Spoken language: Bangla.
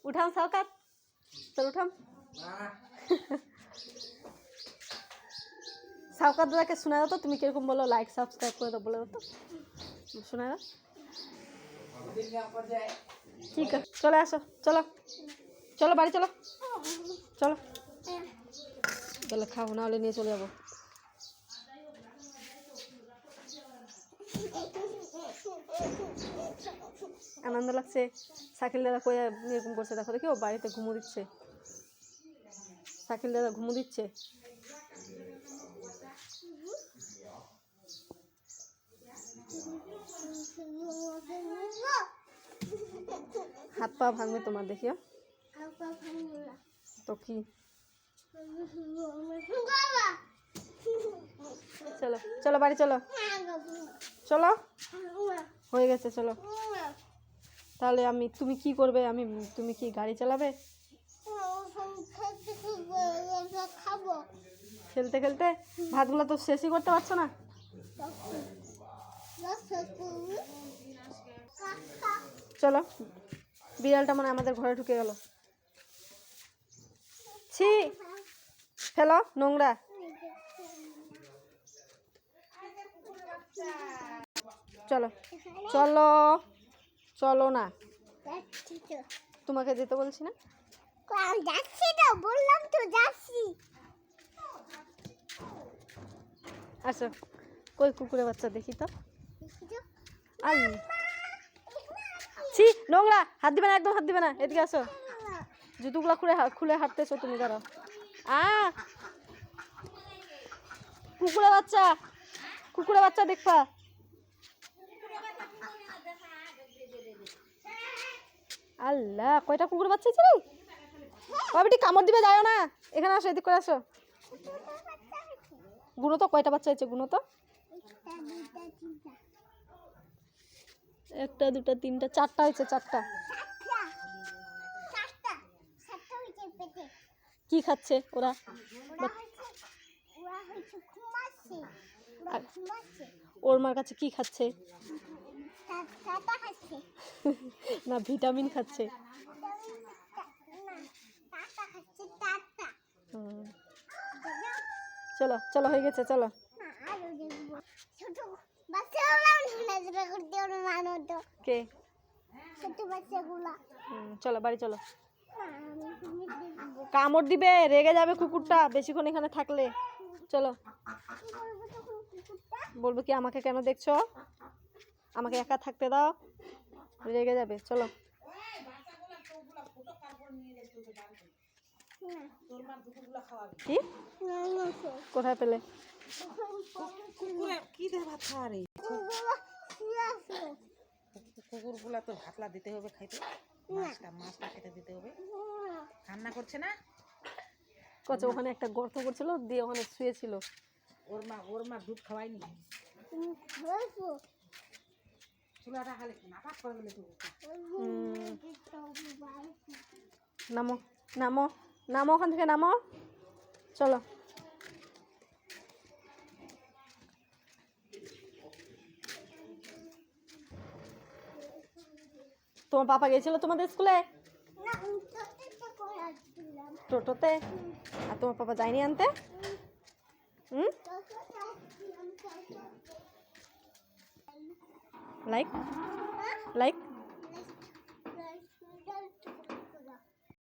উঠাম সাউকাত, চল উঠাম। সাউকাত দাদাকে শোনা দাও তো, তুমি কিরকম বলো, লাইক সাবস্ক্রাইব করে দাও, বলে দাও তো, শোনা দাও। ঠিক আছে, চলে আসো, চলো চলো বাড়ি চলো, চলো চলো, খাও না হলে নিয়ে চলে যাবো। আনন্দ লাগছে, শাকিল দাদা কই এরকম করছে, দেখো দেখি ও বাড়িতে ঘুমো দিচ্ছে, শাকিল দাদা ঘুমো দিচ্ছে। হাত পা ভাঙবে তোমার, দেখিও তো কি। চলো চলো বাড়ি চলো, চলো হয়ে গেছে, চলো তাহলে। তুমি কি করবে, তুমি কি গাড়ি চালাবে? খেলতে খেলতে ভাতগুলো তো শেষই করতে পারছো না। চলো, বিড়ালটা মানে আমাদের ঘরে ঢুকে গেল। ছি, ফেলো, নোংরা। চলো চলো চলো না, তোমাকে যেতে বলছি না, যাচ্ছি তো, বললাম তো যাচ্ছি। আচ্ছা, কই কুকুরের বাচ্চা দেখি তো। আই ছি, নোংরা, হাত দিবে না, একদম হাত দিবে না, এদিকে আসো। জুতোগুলো খুলে হাঁটতেছো তুমি, দাঁড়াও। কুকুরের বাচ্চা, কুকুরের বাচ্চা দেখবা। আল্লাহ, কয়টা কুকুরের বাচ্চা ছিল? বাবিটি কামড় দিবে, যাও না, এখানে আসো, এদিক করে আসো। গুনো তো, কয়টা বাচ্চা হয়েছে গুনো তো। একটা দুটা তিনটা চারটা হয়েছে, চারটা। কি খাচ্ছে ওরা? ওর মার কাছে কি খাচ্ছে? না, ভিটামিন খাচ্ছে। চলো চলো, হয়ে গেছে, চলো। কে? চলো বাড়ি চলো। কামড় দিবে, রেগে যাবে কুকুরটা বেশিক্ষণ এখানে থাকলে। চলো। বলবো কি, আমাকে কেন দেখছো, আমাকে একা থাকতে দাও, রেগে যাবে। চলো। কি কোথায় পেলে? কুকুরগুলা তো ভাতলা দিতে হবে খাইতে, মাছটা খেতে দিতে হবে। কান্না করছে না? কচে ওখানে একটা গর্ত করছিল, দিয়ে ওখানে শুয়েছিল। ওর মা দুধ খাওয়াইনি। চুলাটা খালি নাপাক করে গেলে। নামো নামো নামো, ওখান থেকে নামো, চলো। তোমার পাপা গেছিল তোমাদের স্কুলে? টোটোতে? আর তোমার পাপা যায়নি আনতে? Like like